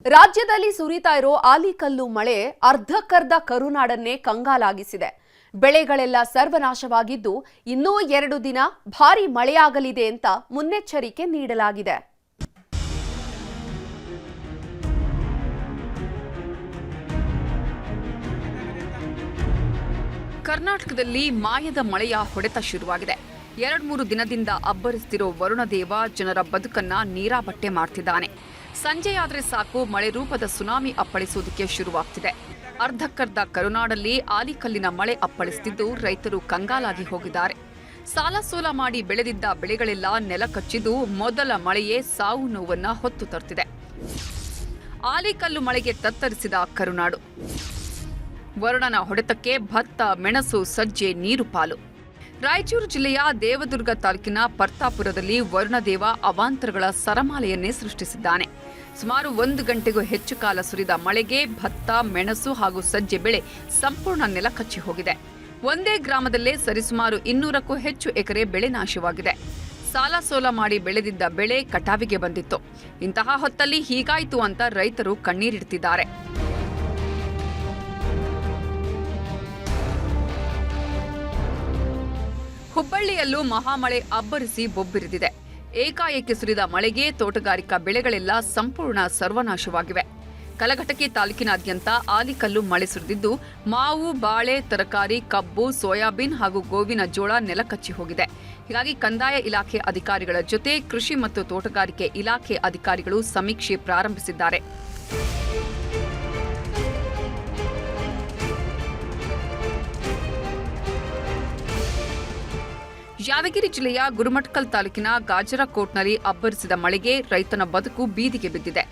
ರಾಜ್ಯದಲ್ಲಿ ಸುರಿತಾ ಇರೋ ಆಲಿಕಲ್ಲು ಮಳೆ ಅರ್ಧಕ್ಕರ್ಧ ಕರುನಾಡನ್ನೇ ಕಂಗಾಲಾಗಿಸಿದೆ. ಬೆಳೆಗಳೆಲ್ಲ ಸರ್ವನಾಶವಾಗಿದ್ದು ಇನ್ನೂ 2 ದಿನ ಭಾರೀ ಮಳೆಯಾಗಲಿದೆ ಅಂತ ಮುನ್ನೆಚ್ಚರಿಕೆ ನೀಡಲಾಗಿದೆ. ಕರ್ನಾಟಕದಲ್ಲಿ ಮಾಯದ ಮಳೆಯ ಹೊಡೆತ ಶುರುವಾಗಿದೆ. 2-3 ದಿನದಿಂದ ಅಬ್ಬರಿಸುತ್ತಿರೋ ವರುಣದೇವ ಜನರ ಬದುಕನ್ನ ನೀರಾಬಟ್ಟೆ ಮಾಡ್ತಿದ್ದಾನೆ. ಸಂಜೆಯಾದ್ರೆ ಸಾಕು ಮಳೆ ರೂಪದ ಸುನಾಮಿ ಅಪ್ಪಳಿಸುವುದಕ್ಕೆ ಶುರುವಾಗ್ತಿದೆ. ಅರ್ಧಕ್ಕರ್ಧ ಕರುನಾಡಲ್ಲಿ ಆಲಿಕಲ್ಲಿನ ಮಳೆ ಅಪ್ಪಳಿಸುತ್ತಿದ್ದು ರೈತರು ಕಂಗಾಲಾಗಿ ಹೋಗಿದ್ದಾರೆ. ಸಾಲ ಸೋಲ ಮಾಡಿ ಬೆಳೆದಿದ್ದ ಬೆಳೆಗಳೆಲ್ಲ ನೆಲ ಕಚ್ಚಿದ್ದು ಮೊದಲ ಮಳೆಯೇ ಸಾವು ನೋವನ್ನ ಹೊತ್ತು ತರ್ತಿದೆ. ಆಲಿಕಲ್ಲು ಮಳೆಗೆ ತತ್ತರಿಸಿದ ಕರುನಾಡು. ವರುಣನ ಹೊಡೆತಕ್ಕೆ ಭತ್ತ, ಮೆಣಸು, ಸಜ್ಜೆ ನೀರು ಪಾಲು. ರಾಯಚೂರು ಜಿಲ್ಲೆಯ ದೇವದುರ್ಗ ತಾಲೂಕಿನ ಪರ್ತಾಪುರದಲ್ಲಿ ವರುಣದೇವ ಅವಾಂತರಗಳ ಸರಮಾಲೆಯನ್ನೇ ಸೃಷ್ಟಿಸಿದ್ದಾನೆ. ಸುಮಾರು 1 ಗಂಟೆಗೂ ಹೆಚ್ಚು ಕಾಲ ಸುರಿದ ಮಳೆಗೆ ಭತ್ತ, ಮೆಣಸು ಹಾಗೂ ಸಜ್ಜೆ ಬೆಳೆ ಸಂಪೂರ್ಣ ನೆಲಕಚ್ಚಿ ಹೋಗಿದೆ. ಒಂದೇ ಗ್ರಾಮದಲ್ಲೇ ಸರಿಸುಮಾರು 200ಕ್ಕೂ ಹೆಚ್ಚು ಎಕರೆ ಬೆಳೆ ನಾಶವಾಗಿದೆ. ಸಾಲ ಸೋಲ ಮಾಡಿ ಬೆಳೆದಿದ್ದ ಬೆಳೆ ಕಟಾವಿಗೆ ಬಂದಿತ್ತು. ಇಂತಹ ಹೊತ್ತಲ್ಲಿ ಹೀಗಾಯಿತು ಅಂತ ರೈತರು ಕಣ್ಣೀರಿಡ್ತಿದ್ದಾರೆ. ಹುಬ್ಬಳ್ಳಿಯಲ್ಲೂ ಮಹಾಮಳೆ ಅಬ್ಬರಿಸಿ ಬೊಬ್ಬಿರಿದಿದೆ. ಏಕಾಏಕಿ ಸುರಿದ ಮಳೆಗೆ ತೋಟಗಾರಿಕಾ ಬೆಳೆಗಳೆಲ್ಲ ಸಂಪೂರ್ಣ ಸರ್ವನಾಶವಾಗಿವೆ. ಕಲಘಟಕಿ ತಾಲೂಕಿನಾದ್ಯಂತ ಆಲಿಕಲ್ಲು ಮಳೆ ಸುರಿದಿದ್ದು ಮಾವು, ಬಾಳೆ, ತರಕಾರಿ, ಕಬ್ಬು, ಸೋಯಾಬೀನ್ ಹಾಗೂ ಗೋವಿನ ಜೋಳ ನೆಲಕಚ್ಚಿ ಹೋಗಿದೆ. ಹೀಗಾಗಿ ಕಂದಾಯ ಇಲಾಖೆ ಅಧಿಕಾರಿಗಳ ಜೊತೆ ಕೃಷಿ ಮತ್ತು ತೋಟಗಾರಿಕೆ ಇಲಾಖೆ ಅಧಿಕಾರಿಗಳು ಸಮೀಕ್ಷೆ ಪ್ರಾರಂಭಿಸಿದ್ದಾರೆ. ಯಾದಗಿರಿ ಜಿಲ್ಲೆಯ ಗುರುಮಠಕಲ್ ತಾಲೂಕಿನ ಗಾಜರಕೋಟ್ನಲ್ಲಿ ಅಬ್ಬರಿಸಿದ ಮಳೆಗೆ ರೈತನ ಬದುಕು ಬೀದಿಗೆ ಬಿದ್ದಿದೆ.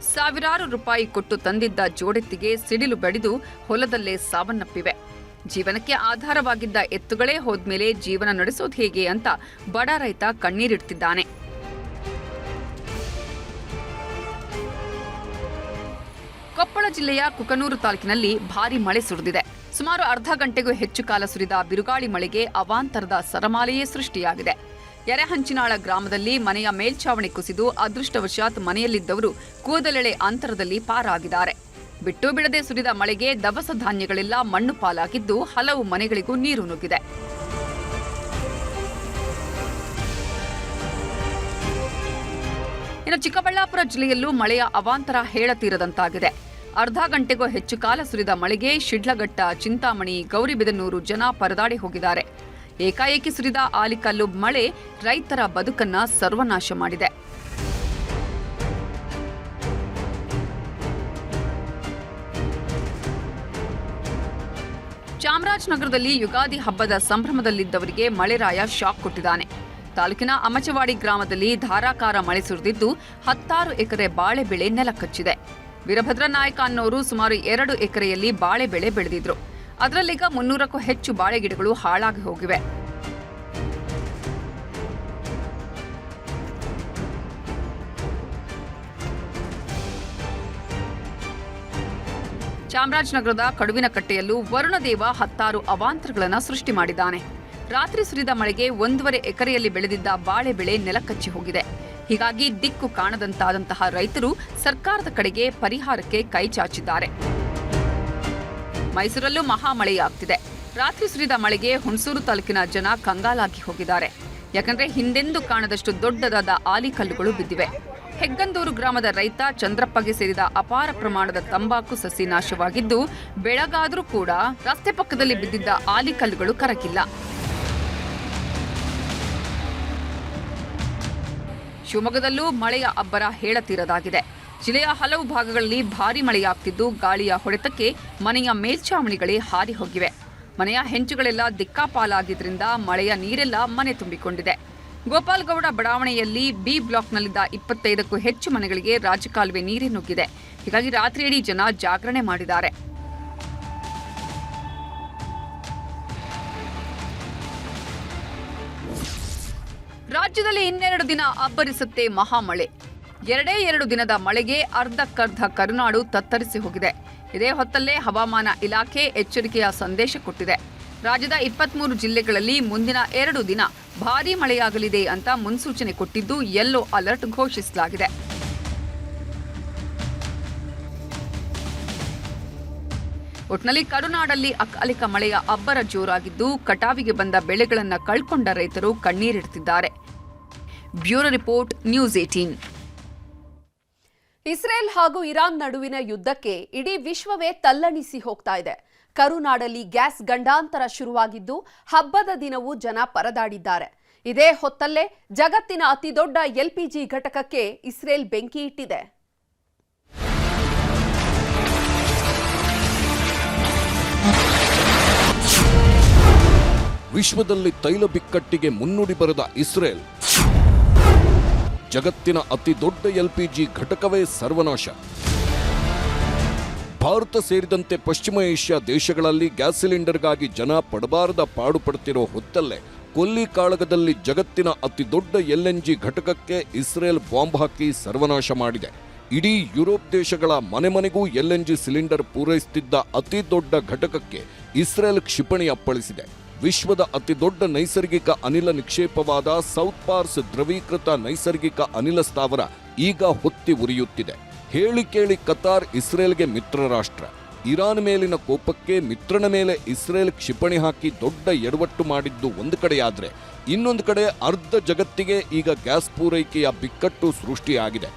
ಸಾವಿರಾರು ರೂಪಾಯಿ ಕೊಟ್ಟು ತಂದಿದ್ದ ಜೋಡೆತ್ತಿಗೆ ಸಿಡಿಲು ಬಡಿದು ಹೊಲದಲ್ಲೇ ಸಾವನ್ನಪ್ಪಿವೆ. ಜೀವನಕ್ಕೆ ಆಧಾರವಾಗಿದ್ದ ಎತ್ತುಗಳೇ ಹೋದ್ಮೇಲೆ ಜೀವನ ನಡೆಸೋದು ಹೇಗೆ ಅಂತ ಬಡ ರೈತ ಕಣ್ಣೀರಿಡ್ತಿದ್ದಾನೆ. ಕೊಪ್ಪಳ ಜಿಲ್ಲೆಯ ಕುಕನೂರು ತಾಲೂಕಿನಲ್ಲಿ ಭಾರೀ ಮಳೆ ಸುರಿದಿದೆ. ಸುಮಾರು ಅರ್ಧ ಗಂಟೆಗೂ ಹೆಚ್ಚು ಕಾಲ ಸುರಿದ ಬಿರುಗಾಳಿ ಮಳೆಗೆ ಅವಾಂತರದ ಸರಮಾಲೆಯೇ ಸೃಷ್ಟಿಯಾಗಿದೆ. ಎರೆಹಂಚಿನಾಳ ಗ್ರಾಮದಲ್ಲಿ ಮನೆಯ ಮೇಲ್ಛಾವಣಿ ಕುಸಿದು ಅದೃಷ್ಟವಶಾತ್ ಮನೆಯಲ್ಲಿದ್ದವರು ಕೂದಲೆಳೆ ಅಂತರದಲ್ಲಿ ಪಾರಾಗಿದ್ದಾರೆ. ಬಿಟ್ಟು ಬಿಡದೆ ಸುರಿದ ಮಳೆಗೆ ದವಸ ಧಾನ್ಯಗಳೆಲ್ಲ ಮಣ್ಣು ಪಾಲಾಗಿದ್ದು ಹಲವು ಮನೆಗಳಿಗೂ ನೀರು ನುಗ್ಗಿದೆ. ಇನ್ನು ಚಿಕ್ಕಬಳ್ಳಾಪುರ ಜಿಲ್ಲೆಯಲ್ಲೂ ಮಳೆಯ ಅವಾಂತರ ಹೇಳತೀರದಂತಾಗಿದೆ. ಅರ್ಧ ಗಂಟೆಗೂ ಹೆಚ್ಚು ಕಾಲ ಸುರಿದ ಮಳೆಗೆ ಶಿಡ್ಲಘಟ್ಟ, ಚಿಂತಾಮಣಿ, ಗೌರಿಬಿದನೂರು ಜನ ಪರದಾಡಿ ಹೋಗಿದ್ದಾರೆ. ಏಕಾಏಕಿ ಸುರಿದ ಆಲಿಕಲ್ಲು ಮಳೆ ರೈತರ ಬದುಕನ್ನ ಸರ್ವನಾಶ ಮಾಡಿದೆ. ಚಾಮರಾಜನಗರದಲ್ಲಿ ಯುಗಾದಿ ಹಬ್ಬದ ಸಂಭ್ರಮದಲ್ಲಿದ್ದವರಿಗೆ ಮಳೆರಾಯ ಶಾಕ್ ಕೊಟ್ಟಿದ್ದಾನೆ. ತಾಲೂಕಿನ ಅಮಚವಾಡಿ ಗ್ರಾಮದಲ್ಲಿ ಧಾರಾಕಾರ ಮಳೆ ಸುರಿದಿದ್ದು 10 ಎಕರೆ ಬಾಳೆ ಬೆಳೆ ನೆಲಕಚ್ಚಿದೆ. ವೀರಭದ್ರ ನಾಯಕ ಅನ್ನೋರು ಸುಮಾರು 2 ಎಕರೆಯಲ್ಲಿ ಬಾಳೆ ಬೆಳೆ ಬೆಳೆದಿದ್ರು. ಅದರಲ್ಲೀಗ 300ಕ್ಕೂ ಹೆಚ್ಚು ಬಾಳೆ ಗಿಡಗಳು ಹಾಳಾಗಿ ಹೋಗಿವೆ. ಚಾಮರಾಜನಗರದ ಕಡುವಿನಕಟ್ಟೆಯಲ್ಲೂ ವರುಣದೇವ 10 ಅವಾಂತರಗಳನ್ನು ಸೃಷ್ಟಿ ಮಾಡಿದ್ದಾನೆ. ರಾತ್ರಿ ಸುರಿದ ಮಳೆಗೆ 1.5 ಎಕರೆಯಲ್ಲಿ ಬೆಳೆದಿದ್ದ ಬಾಳೆ ಬೆಳೆ ನೆಲಕಚ್ಚಿ ಹೋಗಿದೆ. ಹೀಗಾಗಿ ದಿಕ್ಕು ಕಾಣದಂತಾದಂತಹ ರೈತರು ಸರ್ಕಾರದ ಕಡೆಗೆ ಪರಿಹಾರಕ್ಕೆ ಕೈ ಚಾಚಿದ್ದಾರೆ. ಮೈಸೂರಲ್ಲೂ ಮಹಾಮಳೆಯಾಗ್ತಿದೆ. ರಾತ್ರಿ ಸುರಿದ ಮಳೆಗೆ ಹುಣಸೂರು ತಾಲೂಕಿನ ಜನ ಕಂಗಾಲಾಗಿ ಹೋಗಿದ್ದಾರೆ. ಯಾಕಂದ್ರೆ ಹಿಂದೆಂದೂ ಕಾಣದಷ್ಟು ದೊಡ್ಡದಾದ ಆಲಿಕಲ್ಲುಗಳು ಬಿದ್ದಿವೆ. ಹೆಗ್ಗಂದೂರು ಗ್ರಾಮದ ರೈತ ಚಂದ್ರಪ್ಪಗೆ ಸೇರಿದ ಅಪಾರ ಪ್ರಮಾಣದ ತಂಬಾಕು ಸಸಿ ನಾಶವಾಗಿದ್ದು ಬೆಳಗಾದರೂ ಕೂಡ ರಸ್ತೆ ಪಕ್ಕದಲ್ಲಿ ಬಿದ್ದಿದ್ದ ಆಲಿಕಲ್ಲುಗಳು ಕರಗಿಲ್ಲ. ಶಿವಮೊಗ್ಗದಲ್ಲೂ ಮಳೆಯ ಅಬ್ಬರ ಹೇಳತೀರದಾಗಿದೆ. ಜಿಲ್ಲೆಯ ಹಲವು ಭಾಗಗಳಲ್ಲಿ ಭಾರೀ ಮಳೆಯಾಗ್ತಿದ್ದು ಗಾಳಿಯ ಹೊಡೆತಕ್ಕೆ ಮನೆಯ ಮೇಲ್ಛಾವಣಿಗಳೇ ಹಾರಿ ಹೋಗಿವೆ. ಮನೆಯ ಹೆಂಚುಗಳೆಲ್ಲ ದಿಕ್ಕಾಪಾಲಾಗಿದ್ದರಿಂದ ಮಳೆಯ ನೀರೆಲ್ಲ ಮನೆ ತುಂಬಿಕೊಂಡಿದೆ. ಗೋಪಾಲಗೌಡ ಬಡಾವಣೆಯಲ್ಲಿ ಬಿ ಬ್ಲಾಕ್ನಲ್ಲಿದ್ದ 25ಕ್ಕೂ ಹೆಚ್ಚು ಮನೆಗಳಿಗೆ ರಾಜಕಾಲುವೆ ನೀರೇ ನುಗ್ಗಿದೆ. ಹೀಗಾಗಿ ರಾತ್ರಿಯಿಡೀ ಜನ ಜಾಗರಣೆ ಮಾಡಿದ್ದಾರೆ. ರಾಜ್ಯದಲ್ಲಿ 2 ದಿನ ಅಬ್ಬರಿಸುತ್ತೆ ಮಹಾಮಳೆ. 2 ದಿನದ ಮಳೆಗೆ ಅರ್ಧಕ್ಕರ್ಧ ಕರುನಾಡು ತತ್ತರಿಸಿ ಹೋಗಿದೆ. ಇದೇ ಹೊತ್ತಲ್ಲೇ ಹವಾಮಾನ ಇಲಾಖೆ ಎಚ್ಚರಿಕೆಯ ಸಂದೇಶ ಕೊಟ್ಟಿದೆ. ರಾಜ್ಯದ 23 ಜಿಲ್ಲೆಗಳಲ್ಲಿ ಮುಂದಿನ 2 ದಿನ ಭಾರೀ ಮಳೆಯಾಗಲಿದೆ ಅಂತ ಮುನ್ಸೂಚನೆ ಕೊಟ್ಟಿದ್ದು ಯೆಲ್ಲೋ ಅಲರ್ಟ್ ಘೋಷಿಸಲಾಗಿದೆ. ಒಟ್ನಲ್ಲಿ ಕರುನಾಡಲ್ಲಿ ಅಕಾಲಿಕ ಮಳೆಯ ಅಬ್ಬರ ಜೋರಾಗಿದ್ದು ಕಟಾವಿಗೆ ಬಂದ ಬೆಳೆಗಳನ್ನು ಕಳ್ಕೊಂಡ ರೈತರು ಕಣ್ಣೀರಿಡುತ್ತಿದ್ದಾರೆ. Bureau report, news 18. ಇಸ್ರೇಲ್ ಹಾಗೂ ಇರಾನ್ ನಡುವಿನ ಯುದ್ಧಕ್ಕೆ ಇಡೀ ವಿಶ್ವವೇ ತಲ್ಲಣಿಸಿ ಹೋಗ್ತಾ ಇದೆ. ಕರುನಾಡಲ್ಲಿ ಗ್ಯಾಸ್ ಗಂಡಾಂತರ ಶುರುವಾಗಿದ್ದು ಹಬ್ಬದ ದಿನವೂ ಜನ ಪರದಾಡಿದ್ದಾರೆ. ಇದೇ ಹೊತ್ತಲ್ಲೇ ಜಗತ್ತಿನ ಅತಿದೊಡ್ಡ LPG ಘಟಕಕ್ಕೆ ಇಸ್ರೇಲ್ ಬೆಂಕಿ ಇಟ್ಟಿದೆ. ವಿಶ್ವದಲ್ಲಿ ತೈಲ ಬಿಕ್ಕಟ್ಟಿಗೆ ಮುನ್ನುಡಿ ಬರೆದ ಇಸ್ರೇಲ್, ಜಗತ್ತಿನ ಅತಿ ದೊಡ್ಡ LPG ಘಟಕವೇ ಸರ್ವನಾಶ. ಭಾರತ ಸೇರಿದಂತೆ ಪಶ್ಚಿಮ ಏಷ್ಯಾ ದೇಶಗಳಲ್ಲಿ ಗ್ಯಾಸ್ ಸಿಲಿಂಡರ್ಗಾಗಿ ಜನ ಪಡಬಾರದ ಪಾಡು ಪಡುತ್ತಿರೋ ಹೊತ್ತಲ್ಲೇ ಕೊಲ್ಲಿ ಕಾಳಗದಲ್ಲಿ ಜಗತ್ತಿನ ಅತಿ ದೊಡ್ಡ LNG ಘಟಕಕ್ಕೆ ಇಸ್ರೇಲ್ ಬಾಂಬ್ ಹಾಕಿ ಸರ್ವನಾಶ ಮಾಡಿದೆ. ಇಡೀ ಯುರೋಪ್ ದೇಶಗಳ ಮನೆ ಮನೆಗೂ LNG ಸಿಲಿಂಡರ್ ಪೂರೈಸುತ್ತಿದ್ದ ಅತಿ ದೊಡ್ಡ ಘಟಕಕ್ಕೆ ಇಸ್ರೇಲ್ ಕ್ಷಿಪಣಿ ಅಪ್ಪಳಿಸಿದೆ. ವಿಶ್ವದ ಅತಿ ದೊಡ್ಡ ನೈಸರ್ಗಿಕ ಅನಿಲ ನಿಕ್ಷೇಪವಾದ ಸೌತ್ ಪಾರ್ಸ್ ದ್ರವೀಕೃತ ನೈಸರ್ಗಿಕ ಅನಿಲ ಸ್ಥಾವರ ಈಗ ಹೊತ್ತಿ ಉರಿಯುತ್ತಿದೆ. ಹೇಳಿ ಕೇಳಿ ಕತಾರ್ ಇಸ್ರೇಲ್ಗೆ ಮಿತ್ರ ರಾಷ್ಟ್ರ. ಇರಾನ್ ಮೇಲಿನ ಕೋಪಕ್ಕೆ ಮಿತ್ರನ ಮೇಲೆ ಇಸ್ರೇಲ್ ಕ್ಷಿಪಣಿ ಹಾಕಿ ದೊಡ್ಡ ಎಡವಟ್ಟು ಮಾಡಿದ್ದು ಒಂದು ಕಡೆಯಾದ್ರೆ, ಇನ್ನೊಂದು ಕಡೆ ಅರ್ಧ ಜಗತ್ತಿಗೆ ಈಗ ಗ್ಯಾಸ್ ಪೂರೈಕೆಯ ಬಿಕ್ಕಟ್ಟು ಸೃಷ್ಟಿಯಾಗಿದೆ.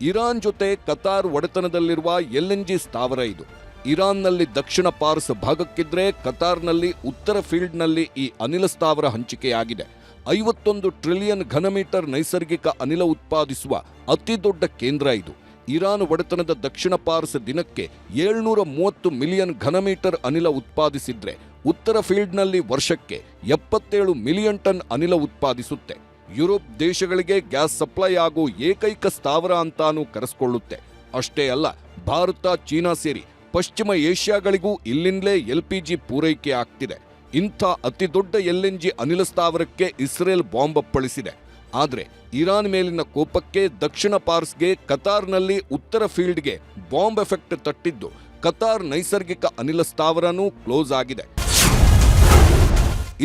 ಇರಾನ್ ಜೊತೆ ಕತಾರ್ ಒಡೆತನದಲ್ಲಿರುವ LNG ಸ್ಥಾವರ ಇದು. ಇರಾನ್ನಲ್ಲಿ ದಕ್ಷಿಣ ಪಾರ್ಸ್ ಭಾಗಕ್ಕಿದ್ರೆ ಕತಾರ್ನಲ್ಲಿ ಉತ್ತರ ಫೀಲ್ಡ್ನಲ್ಲಿ ಈ ಅನಿಲ ಸ್ಥಾವರ ಹಂಚಿಕೆಯಾಗಿದೆ. 51 ಟ್ರಿಲಿಯನ್ ಘನಮೀಟರ್ ನೈಸರ್ಗಿಕ ಅನಿಲ ಉತ್ಪಾದಿಸುವ ಅತಿ ದೊಡ್ಡ ಕೇಂದ್ರ ಇದು. ಇರಾನ್ ಒಡೆತನದ ದಕ್ಷಿಣ ಪಾರ್ಸ್ ದಿನಕ್ಕೆ 730 ಮಿಲಿಯನ್ ಘನಮೀಟರ್ ಅನಿಲ ಉತ್ಪಾದಿಸಿದ್ರೆ, ಉತ್ತರ ಫೀಲ್ಡ್ನಲ್ಲಿ ವರ್ಷಕ್ಕೆ 77 ಮಿಲಿಯನ್ ಟನ್ ಅನಿಲ ಉತ್ಪಾದಿಸುತ್ತೆ. ಯುರೋಪ್ ದೇಶಗಳಿಗೆ ಗ್ಯಾಸ್ ಸಪ್ಲೈ ಆಗೋ ಏಕೈಕ ಸ್ಥಾವರ ಅಂತಾನೂ ಕರೆಸಿಕೊಳ್ಳುತ್ತೆ. ಅಷ್ಟೇ ಅಲ್ಲ, ಭಾರತ, ಚೀನಾ ಸೇರಿ ಪಶ್ಚಿಮ ಏಷ್ಯಾಗಳಿಗೂ ಇಲ್ಲಿಂದಲೇ LPG ಪೂರೈಕೆ ಆಗ್ತಿದೆ. ಇಂಥ ಅತಿ ದೊಡ್ಡ LNG ಅನಿಲ ಸ್ಥಾವರಕ್ಕೆ ಇಸ್ರೇಲ್ ಬಾಂಬ್ ಅಪ್ಪಳಿಸಿದೆ. ಆದರೆ ಇರಾನ್ ಮೇಲಿನ ಕೋಪಕ್ಕೆ ದಕ್ಷಿಣ ಪಾರ್ಸ್ಗೆ ಕತಾರ್ನಲ್ಲಿ ಉತ್ತರ ಫೀಲ್ಡ್ಗೆ ಬಾಂಬ್ ಎಫೆಕ್ಟ್ ತಟ್ಟಿದ್ದು ಕತಾರ್ ನೈಸರ್ಗಿಕ ಅನಿಲ ಸ್ಥಾವರನೂ ಕ್ಲೋಸ್ ಆಗಿದೆ.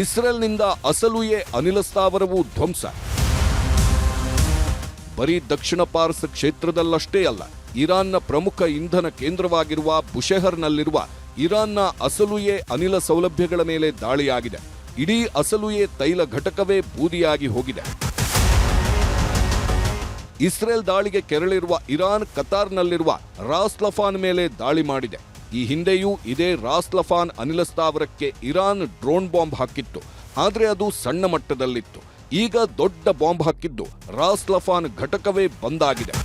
ಇಸ್ರೇಲ್ನಿಂದ ಅಸಲುಯೇ ಅನಿಲ ಸ್ಥಾವರವೂ ಧ್ವಂಸ. ಬರೀ ದಕ್ಷಿಣ ಪಾರ್ಸ್ ಕ್ಷೇತ್ರದಲ್ಲಷ್ಟೇ ಅಲ್ಲ, ಇರಾನ್ನ ಪ್ರಮುಖ ಇಂಧನ ಕೇಂದ್ರವಾಗಿರುವ ಬುಷೆಹರ್ನಲ್ಲಿರುವ ಇರಾನ್ನ ಅಸಲುಯೇ ಅನಿಲ ಸೌಲಭ್ಯಗಳ ಮೇಲೆ ದಾಳಿಯಾಗಿದೆ. ಇಡೀ ಅಸಲುಯೇ ತೈಲ ಘಟಕವೇ ಬೂದಿಯಾಗಿ ಹೋಗಿದೆ. ಇಸ್ರೇಲ್ ದಾಳಿಗೆ ಕೆರಳಿರುವ ಇರಾನ್ ಕತಾರ್ನಲ್ಲಿರುವ ರಾಸ್ ಲಫಾನ್ ಮೇಲೆ ದಾಳಿ ಮಾಡಿದೆ. ಈ ಹಿಂದೆಯೂ ಇದೇ ರಾಸ್ ಲಫಾನ್ ಅನಿಲ ಸ್ಥಾವರಕ್ಕೆ ಇರಾನ್ ಡ್ರೋನ್ ಬಾಂಬ್ ಹಾಕಿತ್ತು. ಆದರೆ ಅದು ಸಣ್ಣ ಮಟ್ಟದಲ್ಲಿತ್ತು. ಈಗ ದೊಡ್ಡ ಬಾಂಬ್ ಹಾಕಿದ್ದು ರಾಸ್ ಲಫಾನ್ ಘಟಕವೇ ಬಂದಾಗಿದೆ.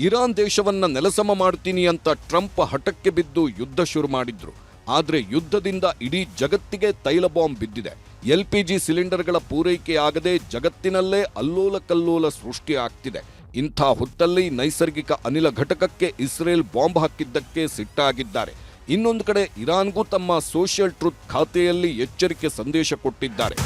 ಇರಾನ್ ದೇಶವನ್ನ ನೆಲಸಮ ಮಾಡ್ತೀನಿ ಅಂತ ಟ್ರಂಪ್ ಹಠಕ್ಕೆ ಬಿದ್ದು ಯುದ್ಧ ಶುರು ಮಾಡಿದ್ರು. ಆದರೆ ಯುದ್ಧದಿಂದ ಇಡೀ ಜಗತ್ತಿಗೆ ತೈಲ ಬಾಂಬ್ ಬಿದ್ದಿದೆ. LPG ಸಿಲಿಂಡರ್ಗಳ ಪೂರೈಕೆ ಆಗದೆ ಜಗತ್ತಿನಲ್ಲೇ ಅಲ್ಲೋಲ ಕಲ್ಲೋಲ ಸೃಷ್ಟಿ ಆಗ್ತಿದೆ. ಇಂಥ ಹೊತ್ತಲ್ಲಿ ನೈಸರ್ಗಿಕ ಅನಿಲ ಘಟಕಕ್ಕೆ ಇಸ್ರೇಲ್ ಬಾಂಬ್ ಹಾಕಿದ್ದಕ್ಕೆ ಸಿಟ್ಟಾಗಿದ್ದಾರೆ. ಇನ್ನೊಂದು ಕಡೆ ಇರಾನ್ಗೂ ತಮ್ಮ ಸೋಷಿಯಲ್ ಟ್ರುತ್ ಖಾತೆಯಲ್ಲಿ ಎಚ್ಚರಿಕೆ ಸಂದೇಶ ಕೊಟ್ಟಿದ್ದಾರೆ.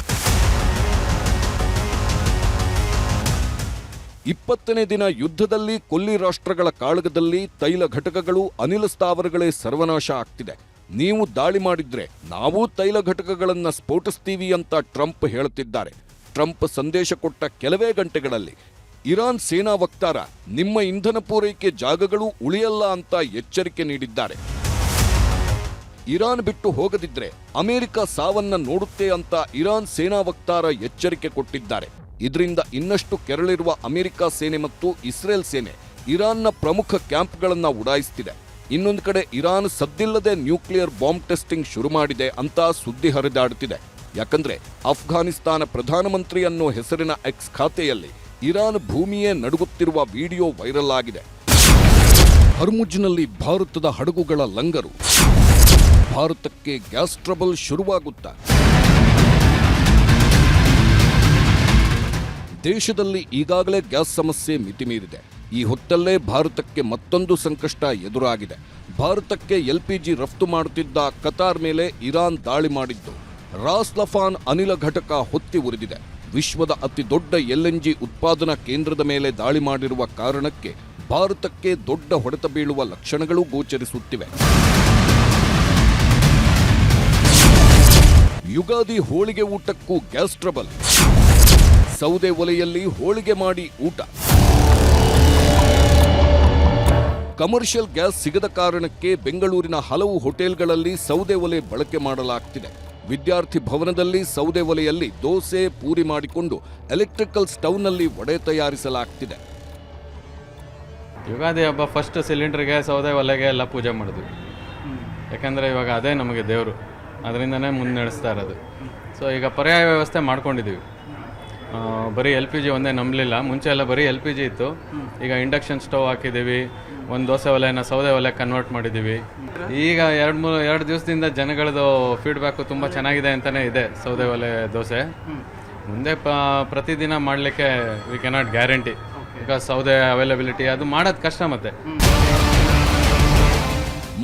20ನೇ ದಿನ ಯುದ್ಧದಲ್ಲಿ ಕೊಲ್ಲಿ ರಾಷ್ಟ್ರಗಳ ಕಾಳಗದಲ್ಲಿ ತೈಲ ಘಟಕಗಳು, ಅನಿಲ ಸ್ಥಾವರಗಳೇ ಸರ್ವನಾಶ ಆಗ್ತಿದೆ. ನೀವು ದಾಳಿ ಮಾಡಿದ್ರೆ ನಾವು ತೈಲ ಘಟಕಗಳನ್ನು ಸ್ಫೋಟಿಸ್ತೀವಿ ಅಂತ ಟ್ರಂಪ್ ಹೇಳುತ್ತಿದ್ದಾರೆ. ಟ್ರಂಪ್ ಸಂದೇಶ ಕೊಟ್ಟ ಕೆಲವೇ ಗಂಟೆಗಳಲ್ಲಿ ಇರಾನ್ ಸೇನಾ ವಕ್ತಾರ ನಿಮ್ಮ ಇಂಧನ ಪೂರೈಕೆ ಜಾಗಗಳು ಉಳಿಯಲ್ಲ ಅಂತ ಎಚ್ಚರಿಕೆ ನೀಡಿದ್ದಾರೆ. ಇರಾನ್ ಬಿಟ್ಟು ಹೋಗದಿದ್ರೆ ಅಮೆರಿಕ ಸಾವನ್ನ ನೋಡುತ್ತೆ ಅಂತ ಇರಾನ್ ಸೇನಾ ವಕ್ತಾರ ಎಚ್ಚರಿಕೆ ಕೊಟ್ಟಿದ್ದಾರೆ. ಇದರಿಂದ ಇನ್ನಷ್ಟು ಕೆರಳಿರುವ ಅಮೆರಿಕ ಸೇನೆ ಮತ್ತು ಇಸ್ರೇಲ್ ಸೇನೆ ಇರಾನ್ನ ಪ್ರಮುಖ ಕ್ಯಾಂಪ್ಗಳನ್ನು ಉಡಾಯಿಸುತ್ತಿದೆ. ಇನ್ನೊಂದು ಕಡೆ ಇರಾನ್ ಸದ್ದಿಲ್ಲದೆ ನ್ಯೂಕ್ಲಿಯರ್ ಬಾಂಬ್ ಟೆಸ್ಟಿಂಗ್ ಶುರು ಮಾಡಿದೆ ಅಂತ ಸುದ್ದಿ ಹರಿದಾಡುತ್ತಿದೆ. ಯಾಕಂದ್ರೆ ಅಫ್ಘಾನಿಸ್ತಾನ ಪ್ರಧಾನಮಂತ್ರಿ ಅನ್ನೋ ಹೆಸರಿನ ಎಕ್ಸ್ ಖಾತೆಯಲ್ಲಿ ಇರಾನ್ ಭೂಮಿಯೇ ನಡುಗುತ್ತಿರುವ ವಿಡಿಯೋ ವೈರಲ್ ಆಗಿದೆ. ಹರ್ಮುಜ್ನಲ್ಲಿ ಭಾರತದ ಹಡಗುಗಳ ಲಂಗರು. ಭಾರತಕ್ಕೆ ಗ್ಯಾಸ್ ಟ್ರಬಲ್ ಶುರುವಾಗುತ್ತಾ? ದೇಶದಲ್ಲಿ ಈಗಾಗಲೇ ಗ್ಯಾಸ್ ಸಮಸ್ಯೆ ಮಿತಿಮೀರಿದೆ. ಈ ಹೊತ್ತಲ್ಲೇ ಭಾರತಕ್ಕೆ ಮತ್ತೊಂದು ಸಂಕಷ್ಟ ಎದುರಾಗಿದೆ. ಭಾರತಕ್ಕೆ LPG ರಫ್ತು ಮಾಡುತ್ತಿದ್ದ ಕತಾರ್ ಮೇಲೆ ಇರಾನ್ ದಾಳಿ ಮಾಡಿದ್ದು ರಾಸ್ ಲಫಾನ್ ಅನಿಲ ಘಟಕ ಹೊತ್ತಿ ಉರಿದಿದೆ. ವಿಶ್ವದ ಅತಿ ದೊಡ್ಡ LNG ಉತ್ಪಾದನಾ ಕೇಂದ್ರದ ಮೇಲೆ ದಾಳಿ ಮಾಡಿರುವ ಕಾರಣಕ್ಕೆ ಭಾರತಕ್ಕೆ ದೊಡ್ಡ ಹೊಡೆತ ಬೀಳುವ ಲಕ್ಷಣಗಳು ಗೋಚರಿಸುತ್ತಿವೆ. ಯುಗಾದಿ ಹೋಳಿಗೆ ಊಟಕ್ಕೂ ಗ್ಯಾಸ್ ಟ್ರಬಲ್. ಸೌದೆ ಒಲೆಯಲ್ಲಿ ಹೋಳಿಗೆ ಮಾಡಿ ಊಟ. ಕಮರ್ಷಿಯಲ್ ಗ್ಯಾಸ್ ಸಿಗದ ಕಾರಣಕ್ಕೆ ಬೆಂಗಳೂರಿನ ಹಲವು ಹೋಟೆಲ್ಗಳಲ್ಲಿ ಸೌದೆ ಒಲೆ ಬಳಕೆ ಮಾಡಲಾಗ್ತಿದೆ. ವಿದ್ಯಾರ್ಥಿ ಭವನದಲ್ಲಿ ಸೌದೆ ಒಲೆಯಲ್ಲಿ ದೋಸೆ ಪೂರಿ ಮಾಡಿಕೊಂಡು ಎಲೆಕ್ಟ್ರಿಕಲ್ ಸ್ಟವ್ನಲ್ಲಿ ವಡೆ ತಯಾರಿಸಲಾಗ್ತಿದೆ. ಯುಗಾದಿ ಹಬ್ಬ ಫಸ್ಟ್ ಸಿಲಿಂಡರ್ಗೆ ಸೌದೆ ಒಲೆಗೆ ಎಲ್ಲ ಪೂಜೆ ಮಾಡಿದ್ವಿ. ಯಾಕಂದರೆ ಇವಾಗ ಅದೇ ನಮಗೆ ದೇವರು, ಅದರಿಂದನೇ ಮುನ್ನಡೆಸ್ತಾ ಇರೋದು. ಸೊ ಈಗ ಪರ್ಯಾಯ ವ್ಯವಸ್ಥೆ ಮಾಡ್ಕೊಂಡಿದ್ದೀವಿ. ಬರೀ LPG ಒಂದೇ ನಂಬಲಿಲ್ಲ. ಮುಂಚೆ ಎಲ್ಲ ಬರೀ LPG ಇತ್ತು. ಈಗ ಇಂಡಕ್ಷನ್ ಸ್ಟವ್ ಹಾಕಿದ್ದೀವಿ. ಒಂದು ದೋಸೆ ಒಲೆನ ಸೌದೆ ಒಲೆ ಕನ್ವರ್ಟ್ ಮಾಡಿದ್ದೀವಿ. ಈಗ ಎರಡು ದಿವಸದಿಂದ ಜನಗಳದ್ದು ಫೀಡ್ಬ್ಯಾಕು ತುಂಬ ಚೆನ್ನಾಗಿದೆ ಅಂತಲೇ ಇದೆ ಸೌದೆ ಒಲೆ ದೋಸೆ. ಮುಂದೆ ಪ್ರತಿದಿನ ಮಾಡಲಿಕ್ಕೆ ವಿ ಕೆನಾಟ್ ಗ್ಯಾರಂಟಿ, ಬಿಕಾಸ್ ಸೌದೆ ಅವೈಲಬಿಲಿಟಿ ಅದು ಮಾಡೋದು ಕಷ್ಟ. ಮತ್ತೆ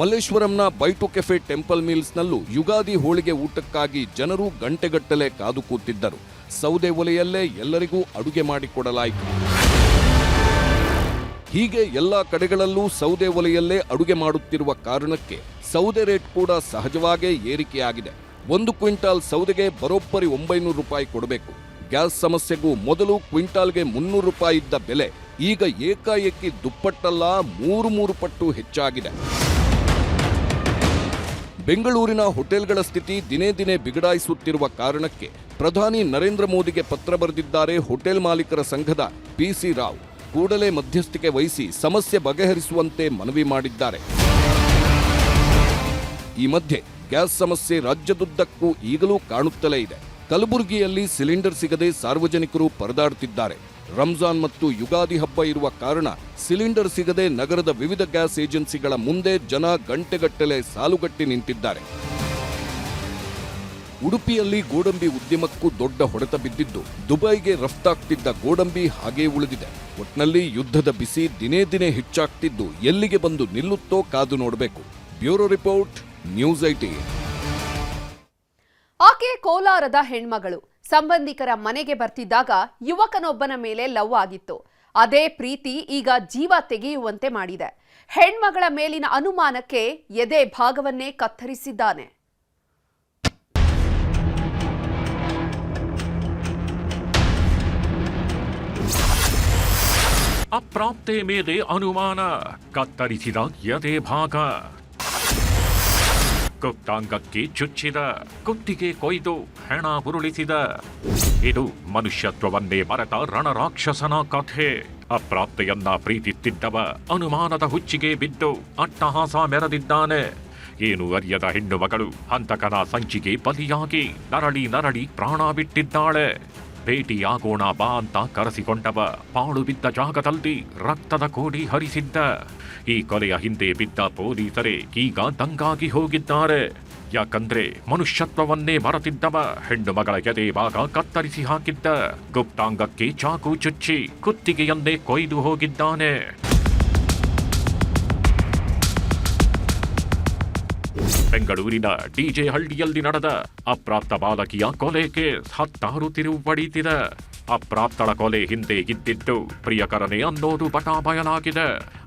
ಮಲ್ಲೇಶ್ವರಂನ ಬೈಟು ಕೆಫೆ ಟೆಂಪಲ್ ಮಿಲ್ಸ್ನಲ್ಲೂ ಯುಗಾದಿ ಹೋಳಿಗೆ ಊಟಕ್ಕಾಗಿ ಜನರು ಗಂಟೆಗಟ್ಟಲೆ ಕಾದು ಕೂತಿದ್ದರು. ಸೌದೆ ಒಲೆಯಲ್ಲೇ ಎಲ್ಲರಿಗೂ ಅಡುಗೆ ಮಾಡಿಕೊಡಲಾಯಿತು. ಹೀಗೆ ಎಲ್ಲ ಕಡೆಗಳಲ್ಲೂ ಸೌದೆ ಒಲೆಯಲ್ಲೇ ಅಡುಗೆ ಮಾಡುತ್ತಿರುವ ಕಾರಣಕ್ಕೆ ಸೌದೆ ರೇಟ್ ಕೂಡ ಸಹಜವಾಗೇ ಏರಿಕೆಯಾಗಿದೆ. 1 ಕ್ವಿಂಟಾಲ್ ಸೌದೆಗೆ ಬರೋಬ್ಬರಿ 900 ರೂಪಾಯಿ ಕೊಡಬೇಕು. ಗ್ಯಾಸ್ ಸಮಸ್ಯೆಗೂ ಮೊದಲು ಕ್ವಿಂಟಾಲ್ಗೆ 300 ರೂಪಾಯಿ ಇದ್ದ ಬೆಲೆ ಈಗ ಏಕಾಏಕಿ ದುಪ್ಪಟ್ಟಲ್ಲ 3 ಪಟ್ಟು ಹೆಚ್ಚಾಗಿದೆ. ಬೆಂಗಳೂರಿನ ಹೋಟೆಲ್ಗಳ ಸ್ಥಿತಿ ದಿನೇ ದಿನೇ ಬಿಗಡಾಯಿಸುತ್ತಿರುವ ಕಾರಣಕ್ಕೆ ಪ್ರಧಾನಿ ನರೇಂದ್ರ ಮೋದಿಗೆ ಪತ್ರ ಬರೆದಿದ್ದಾರೆ ಹೋಟೆಲ್ ಮಾಲೀಕರ ಸಂಘದ PC ರಾವ್. ಕೂಡಲೇ ಮಧ್ಯಸ್ಥಿಕೆ ವಹಿಸಿ ಸಮಸ್ಯೆ ಬಗೆಹರಿಸುವಂತೆ ಮನವಿ ಮಾಡಿದ್ದಾರೆ. ಈ ಮಧ್ಯೆ ಗ್ಯಾಸ್ ಸಮಸ್ಯೆ ರಾಜ್ಯದುದ್ದಕ್ಕೂ ಈಗಲೂ ಕಾಣುತ್ತಲೇ ಇದೆ. ಕಲಬುರಗಿಯಲ್ಲಿ ಸಿಲಿಂಡರ್ ಸಿಗದೆ ಸಾರ್ವಜನಿಕರು ಪರದಾಡುತ್ತಿದ್ದಾರೆ. ರಂಜಾನ್ ಮತ್ತು ಯುಗಾದಿ ಹಬ್ಬ ಇರುವ ಕಾರಣ ಸಿಲಿಂಡರ್ ಸಿಗದೆ ನಗರದ ವಿವಿಧ ಗ್ಯಾಸ್ ಏಜೆನ್ಸಿಗಳ ಮುಂದೆ ಜನ ಗಂಟೆಗಟ್ಟಲೆ ಸಾಲುಗಟ್ಟಿ ನಿಂತಿದ್ದಾರೆ. ಉಡುಪಿಯಲ್ಲಿ ಗೋಡಂಬಿ ಉದ್ಯಮಕ್ಕೂ ದೊಡ್ಡ ಹೊಡೆತ ಬಿದ್ದಿದ್ದು ದುಬೈಗೆ ರಫ್ತಾಗ್ತಿದ್ದ ಗೋಡಂಬಿ ಹಾಗೇ ಉಳಿದಿದೆ. ಒಟ್ನಲ್ಲಿ ಯುದ್ಧದ ಬಿಸಿ ದಿನೇ ದಿನೇ ಹೆಚ್ಚಾಗ್ತಿದ್ದು ಎಲ್ಲಿಗೆ ಬಂದು ನಿಲ್ಲುತ್ತೋ ಕಾದು ನೋಡಬೇಕು. Bureau report, news 18. ಆಕೆ ಕೋಲಾರದ ಹೆಣ್ಮಗಳು. ಸಂಬಂಧಿಕರ ಮನೆಗೆ ಬರ್ತಿದ್ದಾಗ ಯುವಕನೊಬ್ಬನ ಮೇಲೆ ಲವ್ ಆಗಿತ್ತು. ಅದೇ ಪ್ರೀತಿ ಈಗ ಜೀವ ತೆಗೆಯುವಂತೆ ಮಾಡಿದೆ. ಹೆಣ್ಮಗಳ ಮೇಲಿನ ಅನುಮಾನಕ್ಕೆ ಎದೆ ಭಾಗವನ್ನೇ ಕತ್ತರಿಸಿದ್ದಾನೆ. ಅಪ್ರಾಪ್ತೆ ಮೇಲೆ ಅನುಮಾನ, ಕತ್ತರಿಸಿದ ಎದೆ ಭಾಗ. ಗುಪ್ತಾಂಗಕ್ಕೆ ಚುಚ್ಚಿದ, ಕುತ್ತಿಗೆ ಕೊಯ್ದು ಹೆಣ ಉರುಳಿಸಿದ. ಇದು ಮನುಷ್ಯತ್ವವನ್ನೇ ಮರೆತ ರಣರಾಕ್ಷಸನ ಕಥೆ. ಅಪ್ರಾಪ್ತೆಯನ್ನ ಪ್ರೀತಿಸಿದ್ದವ ಅನುಮಾನದ ಹುಚ್ಚಿಗೆ ಬಿದ್ದು ಅಟ್ಟಹಾಸ ಮೆರೆದಿದ್ದಾನೆ. ಏನು ಅರಿಯದ ಹೆಣ್ಣು ಮಗಳು ಹಂತಕನ ಸಂಚಿಗೆ ಬಲಿಯಾಗಿ ನರಳಿ ಪ್ರಾಣ ಬಿಟ್ಟಿದ್ದಾಳೆ. ಭೇಟಿಯಾಗೋಣ ಬಾ ಅಂತ ಕರೆಸಿಕೊಂಡವ ಪಾಳು ಬಿದ್ದ ಜಾಗದಲ್ಲಿ ರಕ್ತದ ಕೋಡಿ ಹರಿಸಿದ್ದ. ಈ ಕೊಲೆಯ ಹಿಂದೆ ಬಿದ್ದ ಪೊಲೀಸರೇ ಈಗ ದಂಗಾಗಿ ಹೋಗಿದ್ದಾರೆ. ಯಾಕಂದ್ರೆ ಮನುಷ್ಯತ್ವವನ್ನೇ ಮರೆತಿದ್ದವ ಹೆಣ್ಣು ಮಗಳ ಎದೆ ಭಾಗ ಕತ್ತರಿಸಿ ಹಾಕಿದ್ದ. ಗುಪ್ತಾಂಗಕ್ಕೆ ಚಾಕು ಚುಚ್ಚಿ ಕುತ್ತಿಗೆಯನ್ನೇ ಕೊಯ್ದು ಹೋಗಿದ್ದಾನೆ. ಬೆಂಗಳೂರಿನ ಡಿಜೆ ಹಳ್ಳಿಯಲ್ಲಿ ನಡೆದ ಅಪ್ರಾಪ್ತ ಬಾಲಕಿಯ ಕೊಲೆ ಕೇಸ್ 16 ತಿರುವು ಪಡೆಯುತ್ತಿದೆ. ಅಪ್ರಾಪ್ತಳ ಕೊಲೆ ಹಿಂದೆ ಇದ್ದಿದ್ದು ಪ್ರಿಯಕರನೇ ಅನ್ನೋದು ಬಯಲಾಗಿದೆ.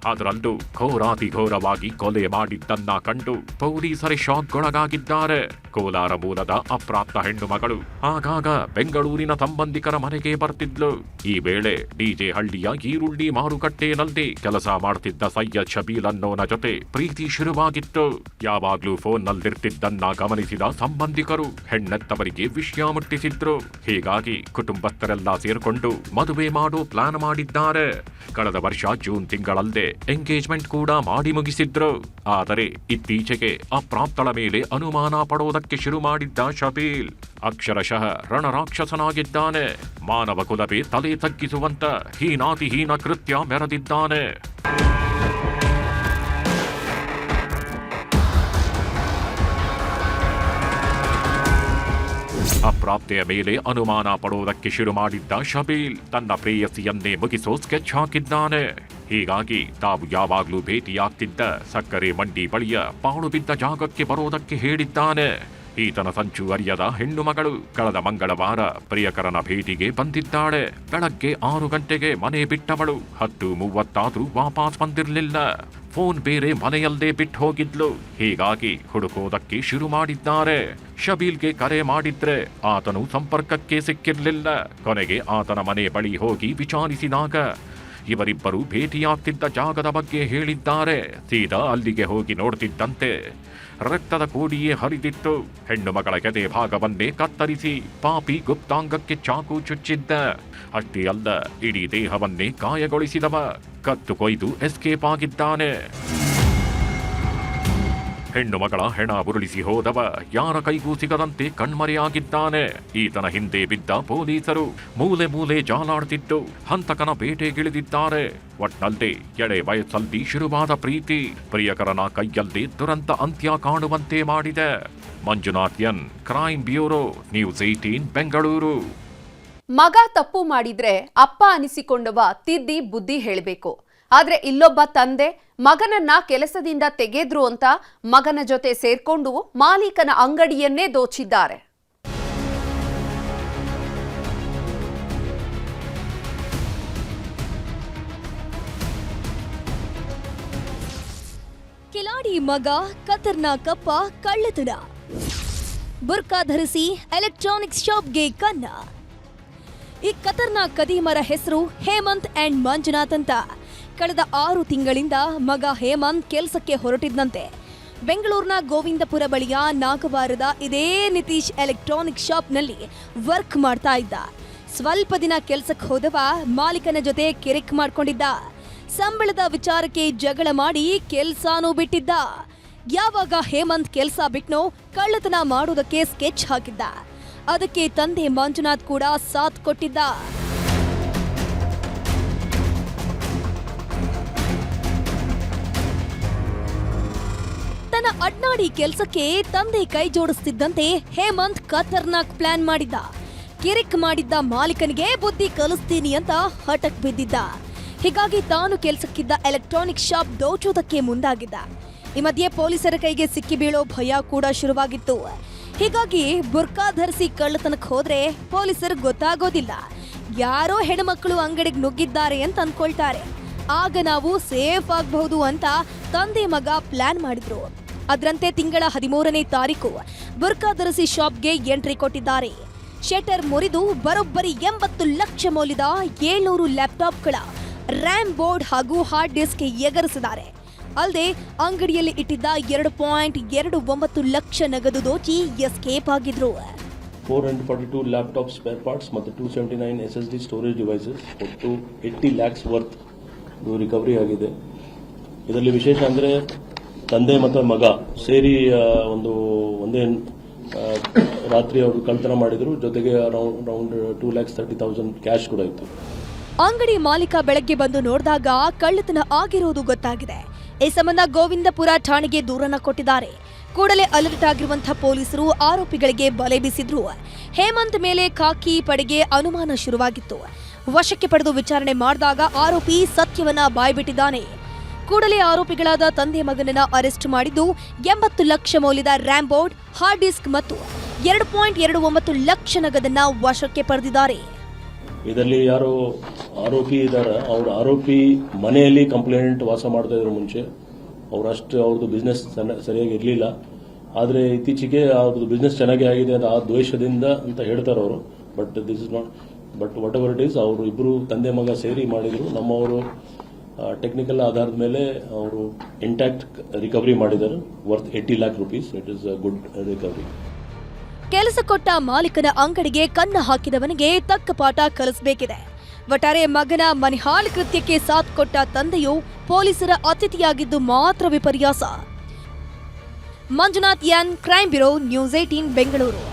ಅದರಲ್ಲೂ ಘೋರಾತಿ ಘೋರವಾಗಿ ಕೊಲೆ ಮಾಡಿದ್ದನ್ನ ಕಂಡು ಪೊಲೀಸರೇ ಶಾಕ್ಗೊಳಗಾಗಿದ್ದಾರೆ. ಕೋಲಾರ ಮೂಲದ ಅಪ್ರಾಪ್ತ ಹೆಣ್ಣು ಮಗಳು ಆಗಾಗ ಬೆಂಗಳೂರಿನ ಸಂಬಂಧಿಕರ ಮನೆಗೆ ಬರ್ತಿದ್ಲು. ಈ ವೇಳೆ ಡಿಜೆ ಹಳ್ಳಿಯ ಈರುಳ್ಳಿ ಮಾರುಕಟ್ಟೆಯಲ್ಲಿ ಕೆಲಸ ಮಾಡ್ತಿದ್ದ ಸೈಯದ್ ಶಬೀಲ್ ಅನ್ನೋನ ಜೊತೆ ಪ್ರೀತಿ ಶುರುವಾಗಿತ್ತು. ಯಾವಾಗ್ಲೂ ಫೋನ್ನಲ್ಲಿರ್ತಿದ್ದನ್ನ ಗಮನಿಸಿದ ಸಂಬಂಧಿಕರು ಹೆಣ್ಣೆತ್ತವರಿಗೆ ವಿಷಯ ಮುಟ್ಟಿಸಿದ್ರು. ಹೀಗಾಗಿ ಕುಟುಂಬಸ್ಥರೆಲ್ಲ ಸೇರ್ಕೊಂಡು ಮದುವೆ ಮಾಡೋ ಪ್ಲಾನ್ ಮಾಡಿದ್ದಾರೆ. ಕಳೆದ ವರ್ಷ ಜೂನ್ ತಿಂಗಳಲ್ಲೇ ಎಂಗೇಜ್ಮೆಂಟ್ ಕೂಡ ಮಾಡಿ ಮುಗಿಸಿದ್ರು. ಆದರೆ ಇತ್ತೀಚೆಗೆ ಅಪ್ರಾಪ್ತಳ ಮೇಲೆ ಅನುಮಾನ ಪಡೋದಕ್ಕೆ ಶುರು ಮಾಡಿದ್ದ ಶಬೀಲ್ ಅಕ್ಷರಶಃ ರಣರಾಕ್ಷಸನಾಗಿದ್ದಾನೆ. ಮಾನವ ಕುಲವೇ ತಲೆ ತಗ್ಗಿಸುವಂತ ಹೀನಾತಿಹೀನ ಕೃತ್ಯ ಮೆರೆದಿದ್ದಾನೆ. ಅಪ್ರಾಪ್ತೆಯ ಮೇಲೆ ಅನುಮಾನ ಪಡೋದಕ್ಕೆ ಶುರು ಮಾಡಿದ್ದ ಶಬೀಲ್ ತನ್ನ ಪ್ರೇಯಸಿಯನ್ನೇ ಮುಗಿಸೋ ಸ್ಕೆಚ್ ಹಾಕಿದ್ದಾನೆ. ಹೀಗಾಗಿ ತಾವು ಯಾವಾಗ್ಲೂ ಭೇಟಿಯಾಗ್ತಿದ್ದ ಸಕ್ಕರೆ ಮಂಡಿ ಬಳಿಯ ಪಾಳು ಬಿದ್ದ ಜಾಗಕ್ಕೆ ಬರೋದಕ್ಕೆ ಹೇಳಿದ್ದಾನೆ. ಈತನ ಸಂಚು ಅರಿಯದ ಹೆಣ್ಣು ಮಗಳು ಕಳೆದ ಮಂಗಳವಾರ ಪ್ರಿಯಕರನ ಭೇಟಿಗೆ ಬಂದಿದ್ದಾಳೆ. ಬೆಳಗ್ಗೆ 6 ಗಂಟೆಗೆ ಮನೆ ಬಿಟ್ಟವಳು 10:30 ವಾಪಸ್ ಬಂದಿರಲಿಲ್ಲ. ಫೋನ್ ಬೇರೆ ಮನೆಯಲ್ಲೇ ಬಿಟ್ಟು ಹೋಗಿದ್ಲು. ಹೀಗಾಗಿ ಹುಡುಕೋದಕ್ಕೆ ಶುರು ಮಾಡಿದ್ದಾರೆ. ಶಬೀಲ್ಗೆ ಕರೆ ಮಾಡಿದ್ರೆ ಆತನು ಸಂಪರ್ಕಕ್ಕೆ ಸಿಕ್ಕಿರ್ಲಿಲ್ಲ. ಕೊನೆಗೆ ಆತನ ಮನೆ ಬಳಿ ಹೋಗಿ ವಿಚಾರಿಸಿದಾಗ ಇವರಿಬ್ಬರು ಭೇಟಿಯಾಗ್ತಿದ್ದ ಜಾಗದ ಬಗ್ಗೆ ಹೇಳಿದ್ದಾರೆ. ಸೀದಾ ಅಲ್ಲಿಗೆ ಹೋಗಿ ನೋಡ್ತಿದ್ದಂತೆ ರಕ್ತದ ಕೋಡಿಯೇ ಹರಿದಿತ್ತು. ಹೆಣ್ಣು ಮಗಳ ಎದೆ ಭಾಗವನ್ನೇ ಕತ್ತರಿಸಿ ಪಾಪಿ ಗುಪ್ತಾಂಗಕ್ಕೆ ಚಾಕು ಚುಚ್ಚಿದ್ದ. ಅಷ್ಟೇ ಅಲ್ಲ, ಇಡೀ ದೇಹವನ್ನೇ ಗಾಯಗೊಳಿಸಿದವ ಕತ್ತು ಕೊಯ್ದು ಎಸ್ಕೇಪ್ ಆಗಿದ್ದಾನೆ. ಹೆಣ್ಣು ಮಗಳ ಹೆಣ ಉರುಳಿಸಿ ಹೋದವ ಯಾರ ಕೈಗೂ ಸಿಗದಂತೆ ಕಣ್ಮರೆಯಾಗಿದ್ದಾನೆ. ಈತನ ಹಿಂದೆ ಬಿದ್ದ ಪೊಲೀಸರು ಮೂಲೆ ಮೂಲೆ ಜಾಲಾಡ್ತಿದ್ದು ಹಂತಕನ ಬೇಟೆಗಿಳಿದಿದ್ದಾರೆ. ಒಟ್ನಲ್ಲಿ ಎಳೆ ವಯಸ್ಸಲ್ಲಿ ಶುರುವಾದ ಪ್ರೀತಿ ಪ್ರಿಯಕರನ ಕೈಯಲ್ಲಿ ದುರಂತ ಅಂತ್ಯ ಕಾಣುವಂತೆ ಮಾಡಿದೆ. Manjunath N, crime bureau, news 18 Bengaluru. ಮಗ ತಪ್ಪು ಮಾಡಿದ್ರೆ ಅಪ್ಪ ಅನಿಸಿಕೊಂಡವ ತಿದ್ದಿ ಬುದ್ಧಿ ಹೇಳಬೇಕು. ಆದ್ರೆ ಇಲ್ಲೊಬ್ಬ ತಂದೆ ಮಗನನ್ನ ಕೆಲಸದಿಂದ ತೆಗೆದ್ರು ಅಂತ ಮಗನ ಜೊತೆ ಸೇರ್ಕೊಂಡು ಮಾಲೀಕನ ಅಂಗಡಿಯನ್ನೇ ದೋಚಿದ್ದಾರೆ. ಕಿಲಾಡಿ ಮಗ ಖತರ್ನಾಕಪ್ಪ ಕಳ್ಳತನ. ಬುರ್ಕಾ ಧರಿಸಿ ಎಲೆಕ್ಟ್ರಾನಿಕ್ಸ್ ಶಾಪ್ಗೆ ಕನ್ನ. ಈ ಖತರ್ನಾಕ್ ಕದೀಮರ ಹೆಸರು ಹೇಮಂತ್ ಅಂಡ್ ಮಂಜುನಾಥ್ ಅಂತ. ಕಳೆದ 6 ತಿಂಗಳಿಂದ ಮಗ ಹೇಮಂತ್ ಕೆಲಸಕ್ಕೆ ಹೊರಟಿದ್ದಂತೆ. ಬೆಂಗಳೂರಿನ ಗೋವಿಂದಪುರ ಬಳಿಯ ನಾಗವಾರದ ಇದೇ ನಿತೀಶ್ ಎಲೆಕ್ಟ್ರಾನಿಕ್ ಶಾಪ್ನಲ್ಲಿ ವರ್ಕ್ ಮಾಡ್ತಾ ಇದ್ದ. ಸ್ವಲ್ಪ ದಿನ ಕೆಲಸಕ್ಕೆ ಹೋದವ ಮಾಲೀಕನ ಜೊತೆ ಕಿರಿಕ್ ಮಾಡ್ಕೊಂಡಿದ್ದ. ಸಂಬಳದ ವಿಚಾರಕ್ಕೆ ಜಗಳ ಮಾಡಿ ಕೆಲಸನೂ ಬಿಟ್ಟಿದ್ದ. ಯಾವಾಗ ಹೇಮಂತ್ ಕೆಲಸ ಬಿಟ್ನೋ ಕಳ್ಳತನ ಮಾಡೋದಕ್ಕೆ ಸ್ಕೆಚ್ ಹಾಕಿದ್ದ. ಅದಕ್ಕೆ ತಂದೆ ಮಂಜುನಾಥ್ ಕೂಡ ಸಾಥ್ ಕೊಟ್ಟಿದ್ದ. ತನ್ನ ಅಡ್ನಾಡಿ ಕೆಲಸಕ್ಕೆ ತಂದೆ ಕೈ ಜೋಡಿಸ್ತಿದ್ದಂತೆ ಹೇಮಂತ್ ಖತರ್ನಾಕ್ ಪ್ಲಾನ್ ಮಾಡಿದ್ದ. ಕಿರಿಕ್ ಮಾಡಿದ್ದ ಮಾಲೀಕನಿಗೆ ಬುದ್ಧಿ ಕಲಿಸ್ತೀನಿ ಅಂತ ಹಠಕ್ ಬಿದ್ದಿದ್ದ. ಹೀಗಾಗಿ ತಾನು ಕೆಲಸಕ್ಕಿದ್ದ ಎಲೆಕ್ಟ್ರಾನಿಕ್ ಶಾಪ್ ದೋಚೋದಕ್ಕೆ ಮುಂದಾಗಿದ್ದ. ಈ ಮಧ್ಯೆ ಪೊಲೀಸರ ಕೈಗೆ ಸಿಕ್ಕಿ ಬೀಳೋ ಭಯ ಕೂಡ ಶುರುವಾಗಿತ್ತು. ಹೀಗಾಗಿ ಬುರ್ಕಾ ಧರಿಸಿ ಕಳ್ಳತನಕ್ಕೆ ಹೋದ್ರೆ ಪೊಲೀಸರು ಗೊತ್ತಾಗೋದಿಲ್ಲ. ಯಾರೋ ಹೆಣ್ಮಕ್ಳು ಅಂಗಡಿಗೆ ನುಗ್ಗಿದ್ದಾರೆ ಅಂತ ಅನ್ಕೊಳ್ತಾರೆ. ಆಗ ನಾವು ಸೇಫ್ ಆಗಬಹುದು ಅಂತ ತಂದೆ ಮಗ ಪ್ಲಾನ್ ಮಾಡಿದ್ರು. ಅದರಂತೆ ತಿಂಗಳ 13ನೇ ತಾರೀಕು ಬುರ್ಕಾ ಧರಿಸಿ ಶಾಪ್ಗೆ ಎಂಟ್ರಿ ಕೊಟ್ಟಿದ್ದಾರೆ. ಶಟರ್ ಮುರಿದು ಬರೋಬ್ಬರಿ 80 ಲಕ್ಷ ಮೌಲ್ಯದ 700 ಲ್ಯಾಪ್ಟಾಪ್ಗಳ ರ್ಯಾಮ್ ಬೋರ್ಡ್ ಹಾಗೂ ಹಾರ್ಡ್ ಡಿಸ್ಕ್ ಎಗರಿಸಿದ್ದಾರೆ. ಅಲ್ಲದೆ ಅಂಗಡಿಯಲ್ಲಿ ಇಟ್ಟಿದ್ದ 2.29 ಲಕ್ಷ ನಗದು ದೋಚಿ ಎಸ್ಕೇಪ್ ಆಗಿದ್ರು. 442 ಲ್ಯಾಪ್ಟಾಪ್ ಸ್ಪೇರ್ ಪಾರ್ಟ್ಸ್ ಮತ್ತು 279 SSD ಸ್ಟೋರೇಜ್ ಡಿವೈಸಸ್ ಒಟ್ಟು 80 ಲ್ಯಾಕ್ಸ್ ವರ್ತ್ ರಿಕವರಿ ಆಗಿದೆ. ಇದರಲ್ಲಿ ವಿಶೇಷ ಅಂದರೆ ತಂದೆ ಮತ್ತು ಮಗ ಸೇರಿ ಒಂದೇ ರಾತ್ರಿ ಅವರು ಕಳ್ತನ ಮಾಡಿದ್ರು. ಜೊತೆಗೆ ಅರೌಂಡ್ 2,30,000 ಕ್ಯಾಶ್ ಕೂಡ ಇತ್ತು. ಅಂಗಡಿ ಮಾಲೀಕ ಬೆಳಗ್ಗೆ ಬಂದು ನೋಡಿದಾಗ ಕಳ್ಳತನ ಆಗಿರೋದು ಗೊತ್ತಾಗಿದೆ. ಈ ಸಂಬಂಧ ಗೋವಿಂದಪುರ ಠಾಣೆಗೆ ದೂರನ್ನ ಕೊಟ್ಟಿದ್ದಾರೆ. ಕೂಡಲೇ ಅಲರ್ಟ್ ಆಗಿರುವಂತಹ ಪೊಲೀಸರು ಆರೋಪಿಗಳಿಗೆ ಬಲೆ ಬೀಸಿದ್ರು. ಹೇಮಂತ್ ಮೇಲೆ ಖಾಕಿ ಪಡೆಗೆ ಅನುಮಾನ ಶುರುವಾಗಿತ್ತು. ವಶಕ್ಕೆ ಪಡೆದು ವಿಚಾರಣೆ ಮಾಡಿದಾಗ ಆರೋಪಿ ಸತ್ಯವನ್ನ ಬಾಯ್ಬಿಟ್ಟಿದ್ದಾನೆ. ಕೂಡಲೇ ಆರೋಪಿಗಳಾದ ತಂದೆ ಮಗನನ್ನ ಅರೆಸ್ಟ್ ಮಾಡಿದ್ದು 80 ಲಕ್ಷ ಮೌಲ್ಯದ ರ್ಯಾಮ್ ಬೋರ್ಡ್, ಹಾರ್ಡ್ ಡಿಸ್ಕ್ ಮತ್ತು 2.29 ಲಕ್ಷ ನಗದನ್ನ ವಶಕ್ಕೆ ಪಡೆದಿದ್ದಾರೆ. ಇದರಲ್ಲಿ ಯಾರು ಆರೋಪಿ ಇದ್ದಾರೆ, ಅವ್ರ ಆರೋಪಿ ಮನೆಯಲ್ಲಿ ಕಂಪ್ಲೇಂಟ್ ವಾಸ ಮಾಡ್ತಾ ಇದ್ರು. ಮುಂಚೆ ಅವ್ರದ್ದು ಬಿಸ್ನೆಸ್ ಸರಿಯಾಗಿ ಇರಲಿಲ್ಲ. ಆದರೆ ಇತ್ತೀಚೆಗೆ ಅವ್ರದ್ದು ಬಿಸ್ನೆಸ್ ಚೆನ್ನಾಗಿ ಆಗಿದೆ ಆ ದ್ವೇಷದಿಂದ ಅಂತ ಹೇಳ್ತಾರೆ ಅವರು. But this is not, but what ever it is, ಅವರು ಇಬ್ಬರು ತಂದೆ ಮಗ ಸೇರಿ ಮಾಡಿದ್ರು. ನಮ್ಮವರು ಟೆಕ್ನಿಕಲ್ ಆಧಾರದ ಮೇಲೆ ಅವರು ಇಂಟ್ಯಾಕ್ಟ್ ರಿಕವರಿ ಮಾಡಿದ್ದಾರೆ worth 80 lakh rupees. It is a good recovery. ಕೆಲಸ ಕೊಟ್ಟ ಮಾಲೀಕನ ಅಂಗಡಿಗೆ ಕನ್ನ ಹಾಕಿದವನಿಗೆ ತಕ್ಕ ಪಾಠ ಕಲಿಸಬೇಕಿದೆ. ಒಟ್ಟಾರೆ ಮಗನ ಮನಿಹಾಳ್ ಕೃತ್ಯಕ್ಕೆ ಸಾಥ್ ಕೊಟ್ಟ ತಂದೆಯು ಪೊಲೀಸರ ಅತಿಥಿಯಾಗಿದ್ದು ಮಾತ್ರ ವಿಪರ್ಯಾಸ. Manjunath N, crime bureau, news 18 Bengaluru.